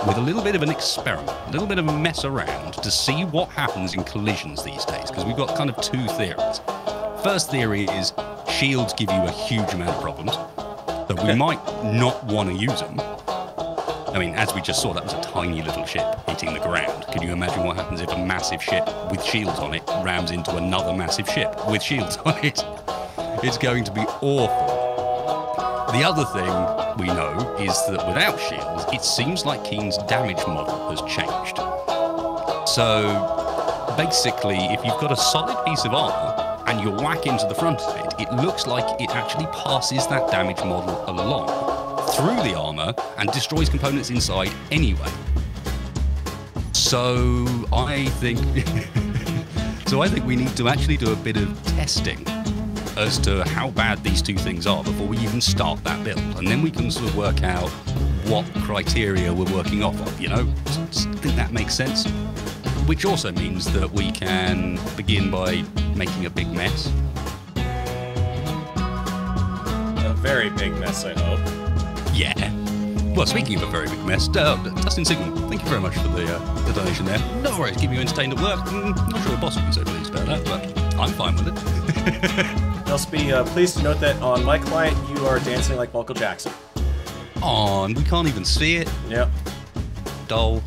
with a little bit of an experiment, a little bit of a mess around to see what happens in collisions these days, because we've got kind of two theories. First theory is shields give you a huge amount of problems, so we might not want to use them. I mean, as we just saw, that was a tiny little ship hitting the ground. Can you imagine what happens if a massive ship with shields on it rams into another massive ship with shields on it? It's going to be awful. The other thing we know is that without shields, it seems like Keen's damage model has changed. So basically, if you've got a solid piece of armor and you whack into the front of it, it looks like it actually passes that damage model along through the armor and destroys components inside anyway. So I think we need to actually do a bit of testing as to how bad these two things are before we even start that build, and then we can sort of work out what criteria we're working off of, you know? I think that makes sense. Which also means that we can begin by making a big mess. A very big mess, I hope. Yeah. Well, speaking of a very big mess, Dustin Signal, thank you very much for the donation there. No worries, keep you entertained at work. Not sure the boss would be so pleased about that, but I'm fine with it. Also be pleased to note that on my client, you are dancing like Michael Jackson. Oh, and we can't even see it. Yep. Dull.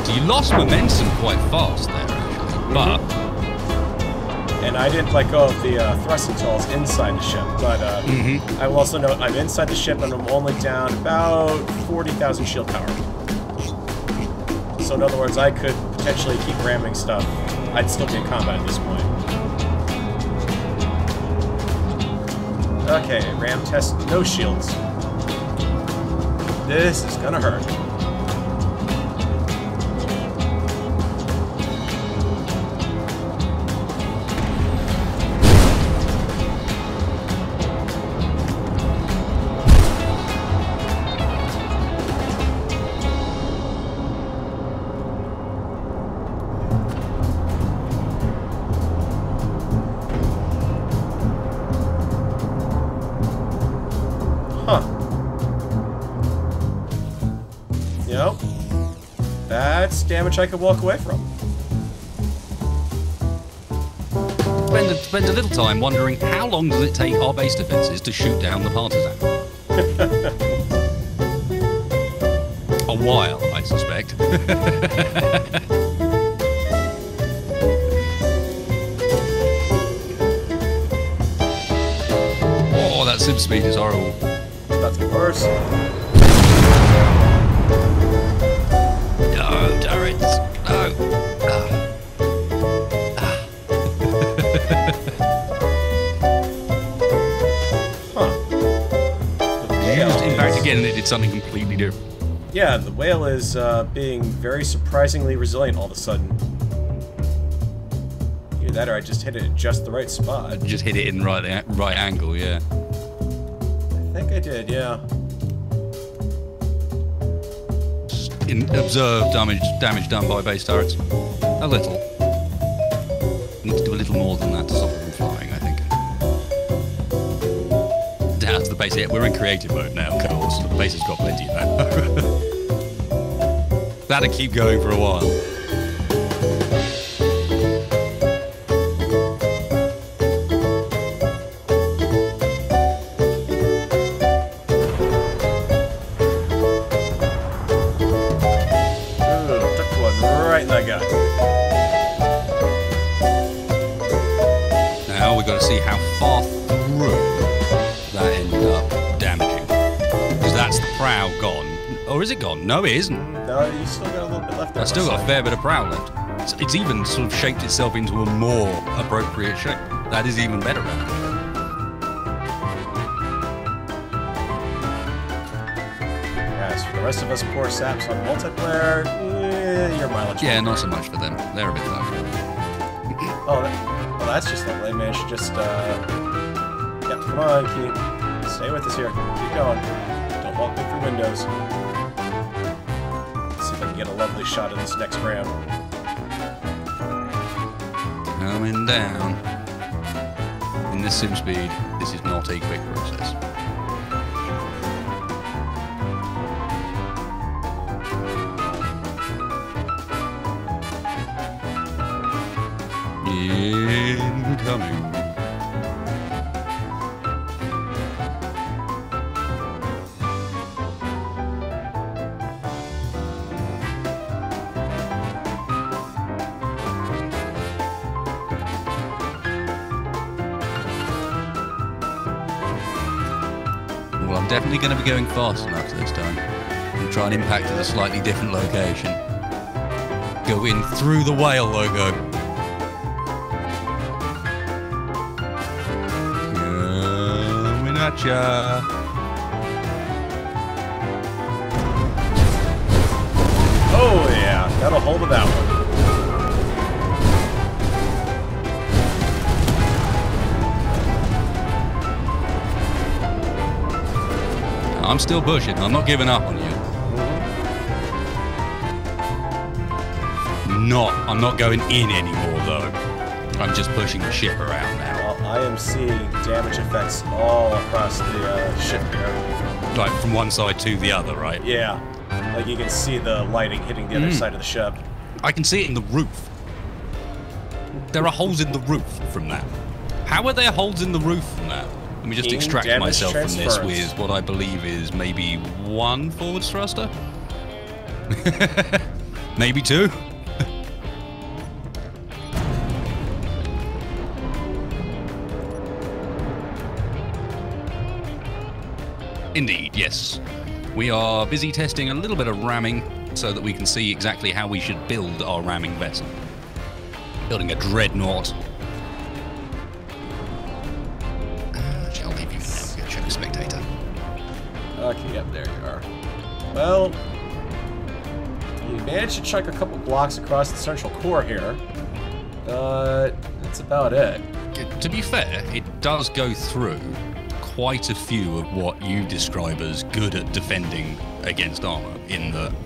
You lost momentum quite fast there, actually, but... And I didn't let go of the thrust until I was inside the ship, but I will also note I'm inside the ship and I'm only down about 40,000 shield power. So in other words, I could potentially keep ramming stuff. I'd still be in combat at this point. Okay, ram test, no shields. This is gonna hurt. That's damage I could walk away from. Spend a little time wondering how long does it take our base defences to shoot down the Partisan? A while, I suspect. Oh, that sim speed is horrible. That's worse. No, turrets. No. Used impact again and it did something completely different. Yeah, the whale is being very surprisingly resilient all of a sudden. Either that or I just hit it at just the right spot. Just hit it in right angle, yeah. I think I did, yeah. Observe damage done by base turrets. A little. Need to do a little more than that to stop them from flying, I think. Down to the base. Yeah, we're in creative mode now, of course. The base has got plenty of that. That'll keep going for a while. Now we've got to see how far through that ended up damaging. Because that's the prow gone. Or is it gone? No, it isn't. No, you still got a little bit left there. I've still got a fair bit of prow left. It's even sort of shaped itself into a more appropriate shape. That is even better. As for the rest of us poor saps on multiplayer, your mileage. Yeah, not so much for them. They're a bit low. Oh, well, that's just lovely. I managed to just, yeah, come on, Keen. Stay with us here. Keep going. Don't walk me through windows. Let's see if I can get a lovely shot of this next round. Coming down. In this sim speed, this is not a quick process. Incoming. Well, I'm definitely going to be going fast enough this time. And try and impact at a slightly different location. Go in through the whale logo. Coming at ya. Oh yeah, got a hold of that one. I'm still pushing. I'm not giving up on you. I'm not going in anymore, though. I'm just pushing the ship around now. Well, I am seeing damage effects all across the ship here. Like, from one side to the other, right? Yeah. Like, you can see the lighting hitting the other side of the ship. I can see it in the roof. There are holes in the roof from that. How are there holes in the roof from that? Let me just extract myself from this with what I believe is maybe 1 forward thruster? Maybe 2? Indeed, yes. We are busy testing a little bit of ramming so that we can see exactly how we should build our ramming vessel. Building a dreadnought. I'll leave you now. Go check spectator. Okay, yep, there you are. Well, you managed to chuck a couple blocks across the central core here. That's about it. To be fair, it does go through quite a few of what you describe as good at defending against armor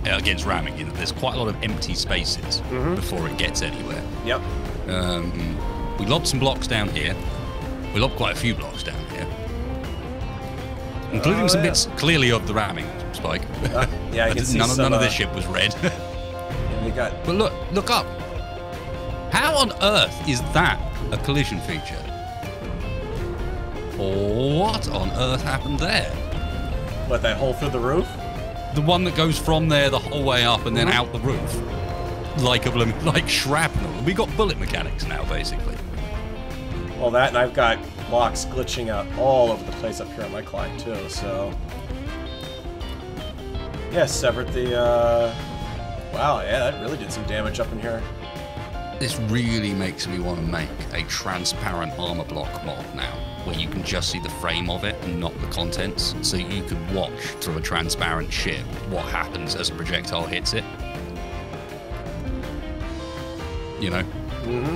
against ramming. In that there's quite a lot of empty spaces before it gets anywhere. Yep. We lobbed some blocks down here. We lobbed quite a few blocks down here, including some bits clearly of the ramming spike. Yeah, I can see none of this ship was red. But look up. How on earth is that a collision feature? What on earth happened there? What, that hole through the roof? The one that goes from there the whole way up and then out the roof. Like shrapnel. We got bullet mechanics now, basically. Well, that, and I've got blocks glitching out all over the place up here on my client, too, so... Yeah, severed the, Wow, yeah, that really did some damage up in here. This really makes me want to make a transparent armor block mod now, where you can just see the frame of it and not the contents, so you can watch through a transparent ship what happens as a projectile hits it. You know?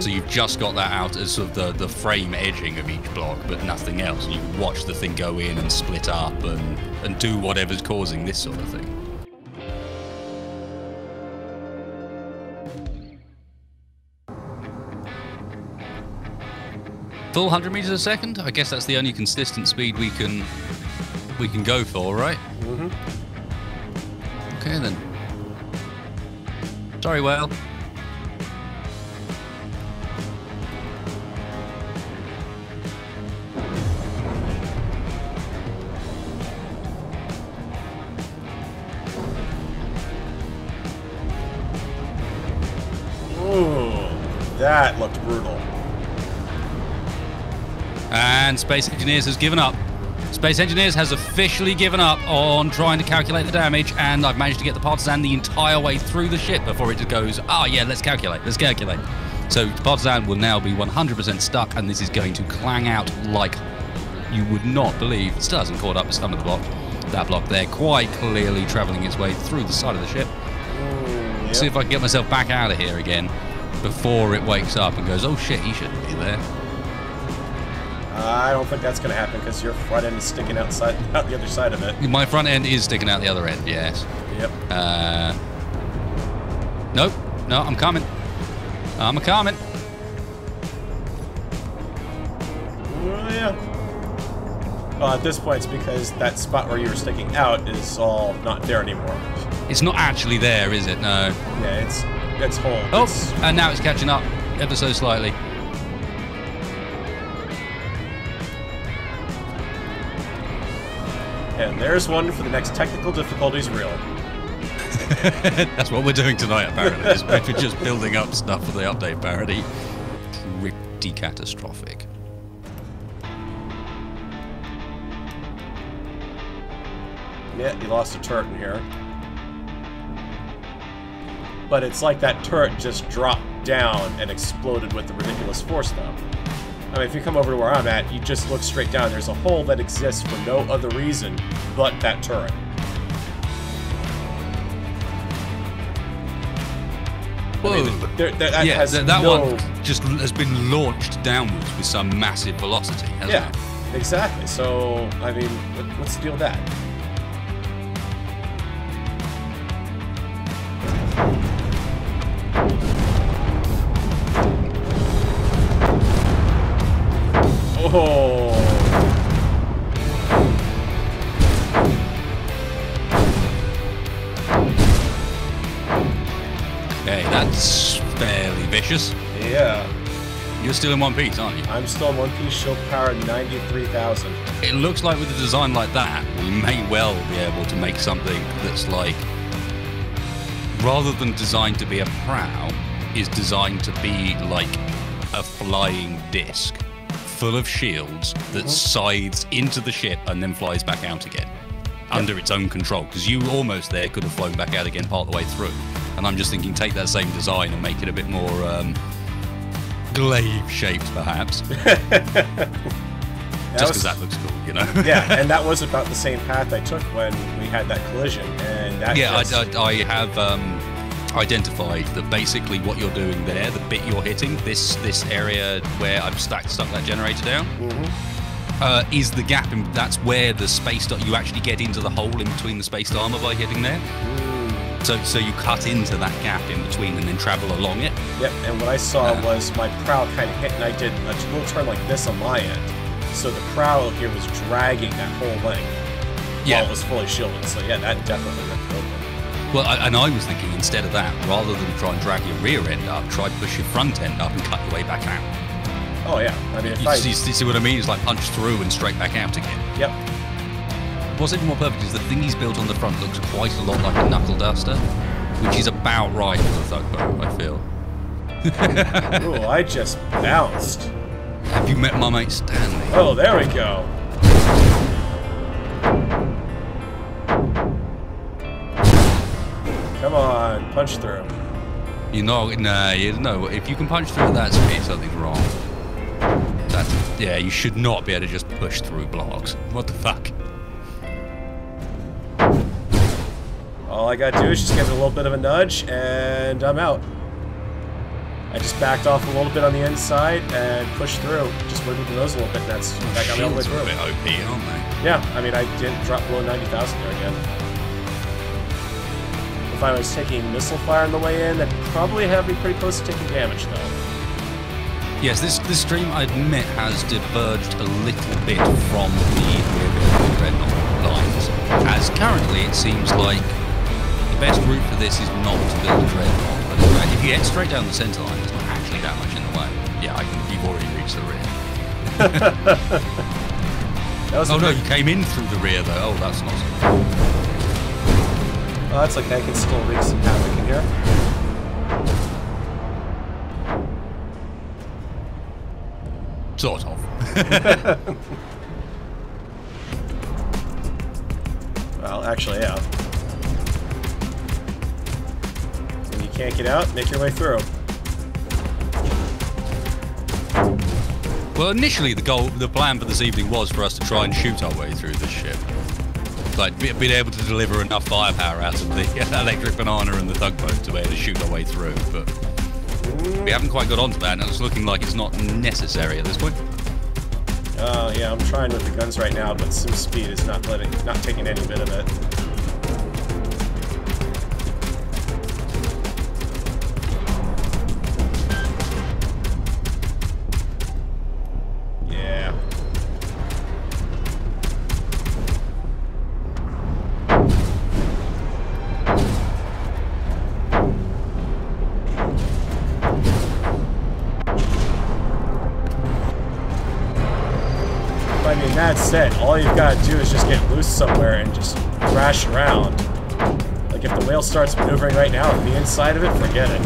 So you've just got that out as sort of the frame edging of each block, but nothing else. And you can watch the thing go in and split up and do whatever's causing this sort of thing. Full 100 meters a second? I guess that's the only consistent speed we can go for, right? Okay then. Sorry, whale. Ooh, that looked brutal. And Space Engineers has given up. Space Engineers has officially given up on trying to calculate the damage, and I've managed to get the Partisan the entire way through the ship before it just goes, oh yeah, let's calculate. So the Partisan will now be 100% stuck, and this is going to clang out like you would not believe. It still hasn't caught up with some of the block. That block there quite clearly travelling its way through the side of the ship. Yep. See if I can get myself back out of here again before it wakes up and goes, oh shit, he shouldn't be there. I don't think that's going to happen because your front end is sticking out the other side of it. My front end is sticking out the other end, yes. Yep. Nope. No, I'm coming. I'm coming. Oh, yeah. Well, at this point, it's because that spot where you were sticking out is all not there anymore. It's not actually there, is it? No. Yeah, it's whole. Oh, and now it's catching up ever so slightly. And there's one for the next technical difficulties reel. That's what we're doing tonight, apparently. We're just building up stuff for the update parody. Pretty catastrophic. Yeah, you lost a turret in here. But it's like that turret just dropped down and exploded with the ridiculous force, though. I mean, if you come over to where I'm at, you just look straight down. There's a hole that exists for no other reason but that turret. Whoa. I mean, that one just has been launched downwards with some massive velocity, hasn't it? Exactly. So, I mean, what's the deal with that? Oh. Okay, that's fairly vicious. Yeah. You're still in one piece, aren't you? I'm still in one piece, shield power 93,000. It looks like with a design like that, we may well be able to make something that's like, rather than designed to be a prow, is designed to be like a flying disc full of shields that scythes into the ship and then flies back out again under its own control. Because you almost there could have flown back out again part of the way through. And I'm just thinking, take that same design and make it a bit more glaive shaped, perhaps. Just because that looks cool, you know? Yeah, and that was about the same path I took when we had that collision. And that I have identified that basically what you're doing there, the bit you're hitting, this area where I've stuck that generator down, is the gap. That's where the space you actually get into the hole in between the spaced armor by hitting there. So you cut into that gap in between and then travel along it. Yep, and what I saw was my prow kind of hit, and I did a little turn like this on my end. So the prow here was dragging that whole length while it was fully shielded. So yeah, that definitely ripped it open. Well, and I was thinking instead of that, rather than try and drag your rear end up, try to push your front end up and cut your way back out. Oh yeah, I mean, you see what I mean? It's like punch through and straight back out again. Yep. What's even more perfect is the thing he's built on the front looks quite a lot like a knuckle duster, which is about right for the Thugboat, I feel. Ooh, I just bounced. Have you met my mate Stanley? Oh, there we go. Come on, punch through. You know, if you can punch through that speed, something's wrong. Yeah, you should not be able to just push through blocks. What the fuck? All I gotta do is just give it a little bit of a nudge, and I'm out. I just backed off a little bit on the inside and pushed through. Just wiggled the nose a little bit, and that got me all the way through. A bit OP, aren't they? Yeah, I mean, I didn't drop below 90,000 there again. If I was taking missile fire on the way in, that'd probably have me pretty close to taking damage, though. Yes, this stream, I admit, has diverged a little bit from the Dreadnought lines. As currently, it seems like the best route for this is not to build a Dreadnought. But if you head straight down the centre line, there's not actually that much in the way. Yeah, you've already reached the rear. Oh no, you came in through the rear though. Oh, that's not so cool. Oh, that's okay, I can still wreak some havoc in here. Sort of. Well, actually, yeah. When you can't get out, make your way through. Well, initially the plan for this evening was for us to try and shoot our way through this ship. Like, being able to deliver enough firepower out of the electric banana and the Thugboat to be able to shoot our way through, but we haven't quite got onto that, and it's looking like it's not necessary at this point. Yeah, I'm trying with the guns right now, but sim speed is not taking any bit of it. Yeah. I mean, that's it. All you've got to do is just get loose somewhere and just crash around. Like, if the whale starts maneuvering right now, the inside of it, forget it.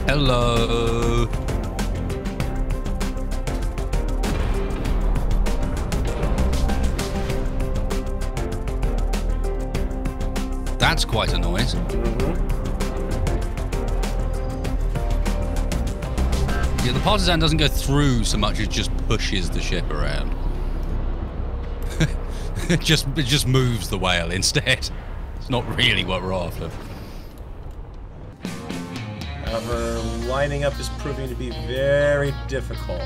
Hello. That's quite a noise. Yeah, the Partisan doesn't go through so much, it just pushes the ship around. it just moves the whale instead. It's not really what we're after. However, lining up is proving to be very difficult.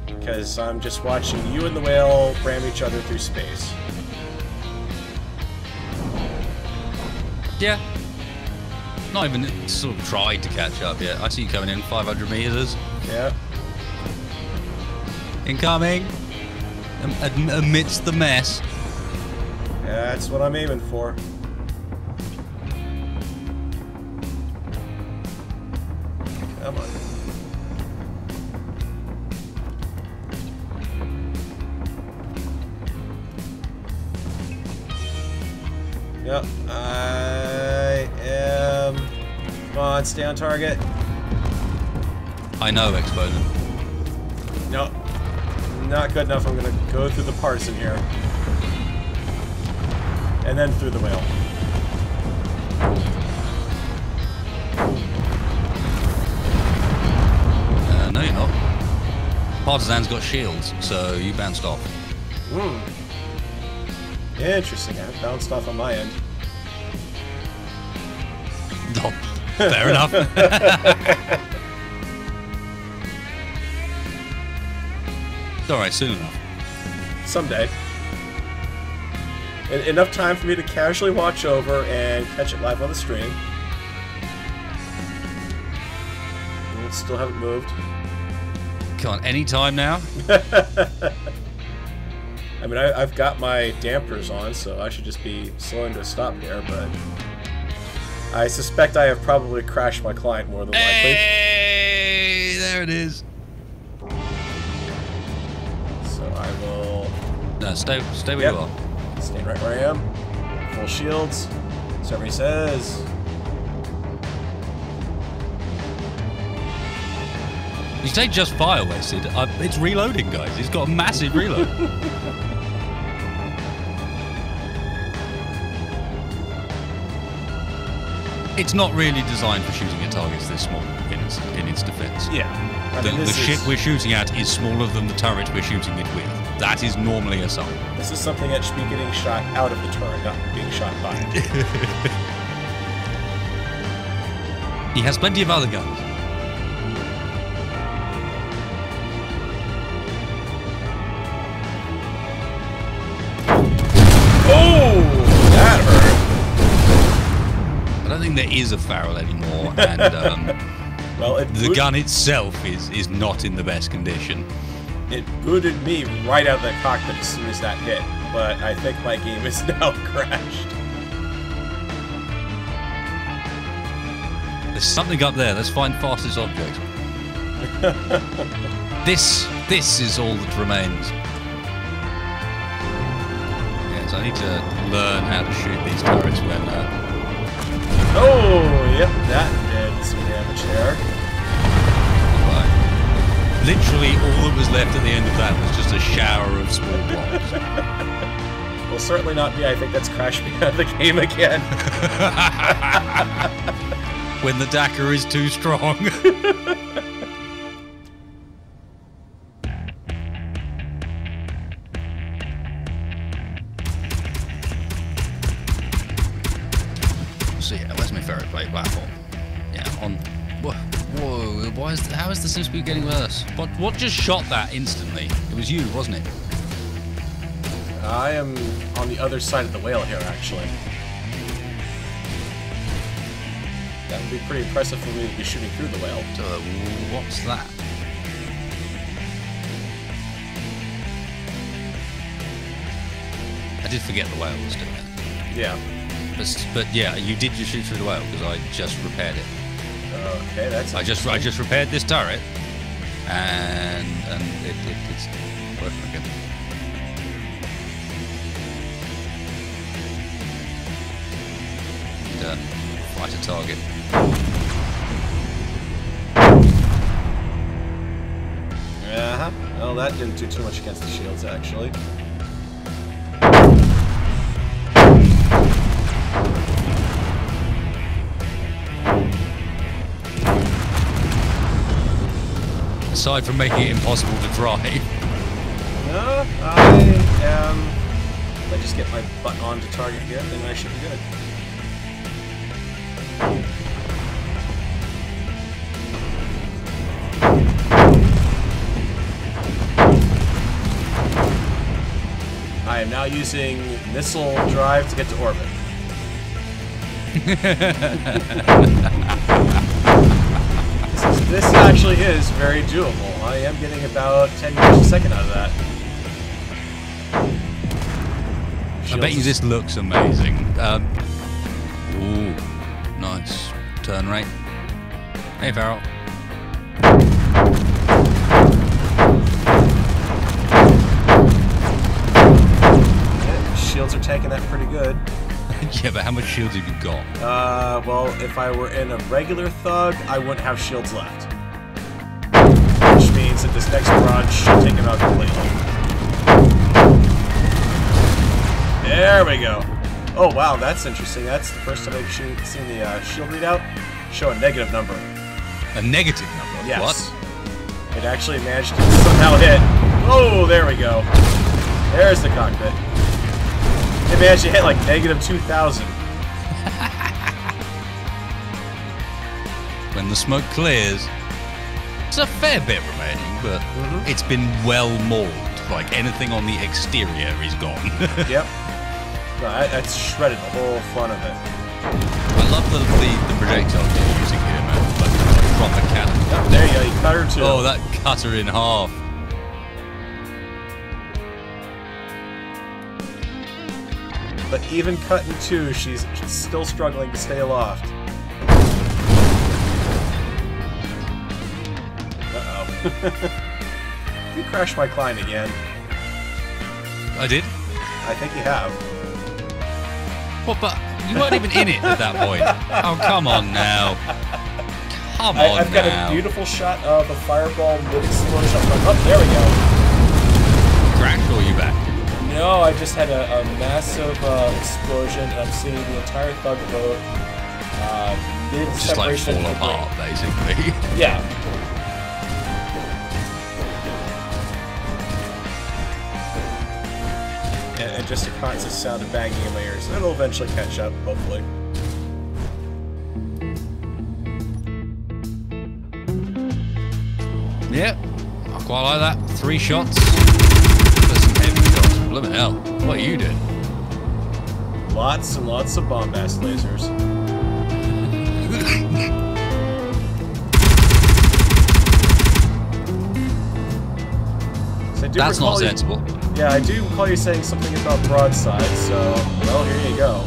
Because I'm just watching you and the whale ram each other through space. Yeah. Not even sort of tried to catch up yet. I see you coming in 500 meters. Yeah. Incoming. Amidst the mess. Yeah, that's what I'm aiming for. Come on. Yep, I am... Come on, stay on target. I know, Exponent. No, not good enough. I'm gonna go through the Partisan here. And then through the whale. No, you're not. Partisan's got shields, so you bounced off. Interesting. I bounced off on my end. Oh, fair enough. It's alright, soon enough. Someday. Enough time for me to casually watch over and catch it live on the stream. Still haven't moved. Come on, any time now? I mean, I've got my dampers on, so I should just be slowing to a stop here, but I suspect I have probably crashed my client more than likely. Hey, there it is. So I will... No, stay where you are. Stay right where I am. Full shields. So everybody says... You say just fire wasted. It's reloading, guys. He's got a massive reload. It's not really designed for shooting at targets this small in its defense. Yeah. The ship we're shooting at is smaller than the turret we're shooting it with. That is normally a sign. This is something that should be getting shot out of the turret, not being shot by it. He has plenty of other guns. I don't think there is a Farrell anymore, and well, the gun itself is not in the best condition. It booted me right out of the cockpit as soon as that hit, but I think my game is now crashed. There's something up there. Let's find fastest object. This is all that remains. Yes, I need to learn how to shoot these turrets when. Oh, yep, that did some damage there. Right. Literally, all that was left at the end of that was just a shower of small blocks. Will certainly not be. I think that's crashed me out of the game again. When the Dakar is too strong. So yeah, where's my ferry plate platform? Yeah, on. Whoa! How is the Sim speed getting worse? What just shot that instantly? It was you, wasn't it? I am on the other side of the whale here, actually. That would be pretty impressive for me to be shooting through the whale. What's that? I did forget the whale was doing it. Yeah. But yeah, you did just shoot through the whale because I just repaired it. Okay, that's. I just repaired this turret, and it's working again. And fight a target. Well, that didn't do too much against the shields, actually. Aside from making it impossible to drive. No, if I just get my butt onto target here, then I should be good. I am now using missile drive to get to orbit. This actually is very doable. I am getting about 10 meters a second out of that. I bet you this looks amazing. Ooh, nice turn rate. Hey, Farrell. Shields are taking that pretty good. Yeah, but how much shields have you got? Well, if I were in a regular thug, I wouldn't have shields left. Which means that this next barrage should take him out completely. There we go. Oh, wow, that's interesting. That's the first time I've seen the shield readout show a negative number. A negative number? Yes. What? It actually managed to somehow hit. Oh, there we go. There's the cockpit. It managed to hit like negative 2,000. When the smoke clears, it's a fair bit remaining, but it's been well mauled. Like anything on the exterior is gone. Yep. No, that's shredded the whole front of it. I love the projectiles you're using here, man. Like proper cannon. Yep, there you go. You cut her too. Oh, that cut her in half. But even cut in two, she's still struggling to stay aloft. Uh-oh. You crashed my client again. I did? I think you have. Well, but you weren't even in it at that point. Oh, come on now. Come on I've got a beautiful shot of a fireball mid-explosion. Oh, there we go. Crash or you back? No, I just had a massive explosion, and I'm seeing the entire Thugboat mid-separation. Just like fall apart, basically. Yeah. And just a constant sound of banging in my ears. It'll eventually catch up, hopefully. Yeah, I quite like that. 3 shots. There's some heavy shots. Blimey hell. What are you doing? Lots and lots of bombast lasers. So that's not sensible. Yeah, I do recall you saying something about broadsides, so, well, here you go.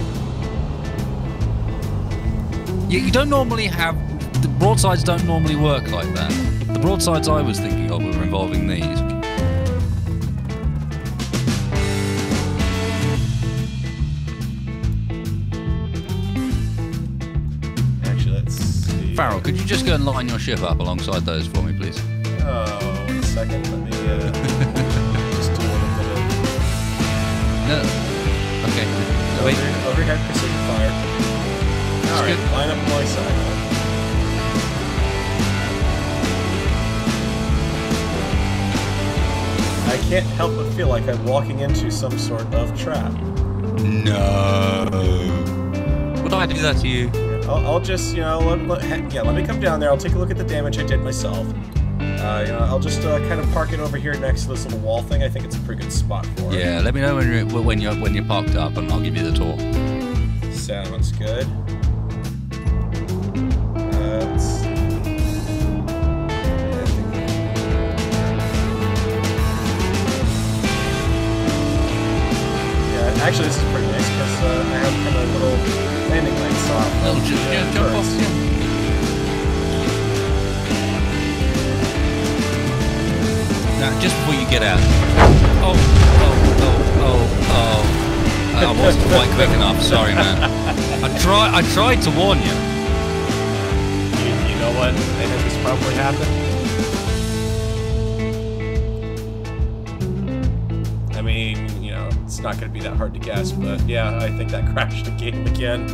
Yeah, you don't normally have... The broadsides don't normally work like that. The broadsides I was thinking of were involving these. Actually, let's see... Farrell, could you just go and line your ship up alongside those for me, please? Oh, 1 second. Let me, just do a little bit of... No. Okay. Wait. Overhead precision fire. Alright, line up my side. I can't help but feel like I'm walking into some sort of trap. No. Would I do that to you? I'll just, you know, let me come down there. I'll take a look at the damage I did myself. You know, I'll just kind of park it over here next to this little wall thing. I think it's a pretty good spot for it. Yeah, let me know when you're parked up, and I'll give you the tour. Sounds good. Let's see. Actually, this is pretty nice because I have kind of a little landing light slot. Little jump off, yeah. Now, just before you get out. Oh. I wasn't quite quick enough. Sorry, man. I tried to warn you. You know what? I think this probably happened. I mean, you know, it's not going to be that hard to guess, but yeah, I think that crashed the game again.